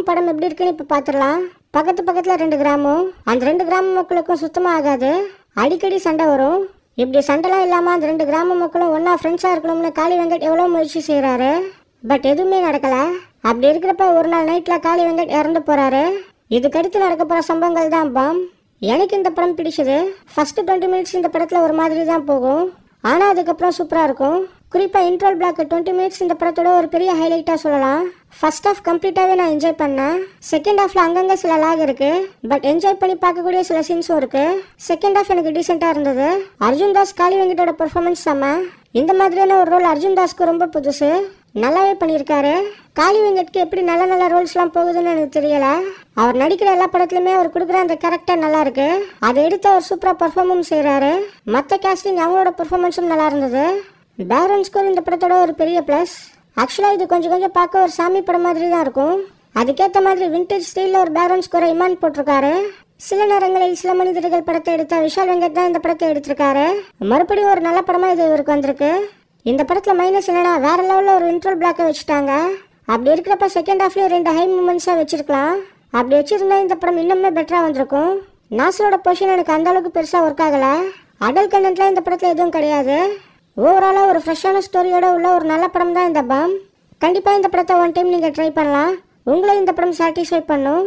படம் எப்படி இருக்குன்னு இப்போ பார்த்துடலாம். பக்கத்தில் 2 கிராமம். அந்த 2 கிராம மக்களுக்கும் சுத்தமாக ஆகாது. அடிக்கடி சண்டை வரும். இப்படி சண்டைலாம் இல்லாமல் அந்த 2 கிராம மக்களும் ஒன்றா ஃப்ரெண்ட்ஸாக இருக்கணும்னு காளி வெங்கட் எவ்வளோ முயற்சி செய்கிறாரு. பட் எதுவுமே நடக்கலை. அப்படி இருக்கிறப்ப ஒரு நாள் நைட்டில் காளி வெங்கட் இறந்து போகிறாரு. இதுக்கடுத்து நடக்க போகிற சம்பவங்கள் தான் பாம். எனக்கு இந்த படம் பிடிச்சது. ஃபர்ஸ்ட் 20 மினிட்ஸ் இந்த படத்தில் ஒரு மாதிரி தான் போகும். ஆனால் அதுக்கப்புறம் சூப்பராக இருக்கும். குறிப்பாக இன்ட்ரோல் பிளாக் 20 மினிட்ஸ் இந்த படத்தோட ஒரு பெரிய ஹைலைட்டாக சொல்லலாம். ஃபர்ஸ்ட் ஹாஃப் கம்ப்ளீட்டாகவே நான் என்ஜாய் பண்ணேன். செகண்ட் ஹாஃபில் அங்கங்கே சில லாக் இருக்கு. பட் என்ஜாய் பண்ணி பார்க்கக்கூடிய சில சீன்ஸும் இருக்கு. செகண்ட் ஹாஃப் எனக்கு டீசெண்டாக இருந்தது. அர்ஜுன் தாஸ் காளி வெங்கட்டோட பெர்ஃபார்மன்ஸ் செம்ம. இந்த மாதிரியான ஒரு ரோல் அர்ஜுன் தாஸ்க்கு ரொம்ப புதுசு. நல்லாவே பண்ணியிருக்காரு. காளி வெங்கட்க்கு எப்படி நல்ல ரோல்ஸ்லாம் போகுதுன்னு எனக்கு தெரியல. அவர் நடிக்கிற எல்லா படத்துலையுமே அவர் கொடுக்குற அந்த கேரக்டர் நல்லா இருக்கு. அதை எடுத்து அவர் சூப்பராக பெர்ஃபார்மும் செய்கிறாரு. மற்ற கேஸ்டிங் அவங்களோட பெர்ஃபார்மன்ஸும் நல்லா இருந்தது. பேக்ரவுண்ட் ஸ்கோர் இந்த படத்தோட ஒரு பெரிய ப்ளஸ். ஆக்சுவலாக இது கொஞ்சம் பார்க்க ஒரு சாமி படம் மாதிரி தான் இருக்கும். அதுக்கேற்ற மாதிரி விண்டேஜ் ஸ்டைலில் ஒரு பேக்ரவுண்ட் ஸ்கோரை இமான் போட்டிருக்காரு. சில நேரங்களில் சில மனிதர்கள் படத்தை எடுத்த விஷால் வெங்கட் தான் இந்த படத்தை எடுத்திருக்காரு. மறுபடியும் ஒரு நல்ல படமாக இது இவருக்கு வந்திருக்கு. இந்த படத்தில் மைனஸ் என்னன்னா வேற லெவலில் ஒரு இன்ட்ரோல் பிளாக்கை வச்சுட்டாங்க. அப்படி இருக்கிறப்ப செகண்ட் ஹாஃப்லேயும் 2 ஹை மூமெண்ட்ஸாக வச்சிருக்கலாம். அப்படி வச்சிருந்தா இந்த படம் இன்னுமே பெட்டராக வந்திருக்கும். நாசரோட பொசிஷன் எனக்கு அந்த அளவுக்கு பெருசாக ஒர்க் ஆகலை. அடல்ட் கண்டென்ட்லாம் இந்த படத்தில் எதுவும் கிடையாது. ஓவராலாக ஒரு ஃப்ரெஷ்ஷான ஸ்டோரியோட உள்ள ஒரு நல்ல படம் தான் இந்த பாம். கண்டிப்பாக இந்த படத்தை ஒன் டைம் நீங்கள் ட்ரை பண்ணலாம். உங்களை இந்த படம் சாட்டிஸ்ஃபை பண்ணும்.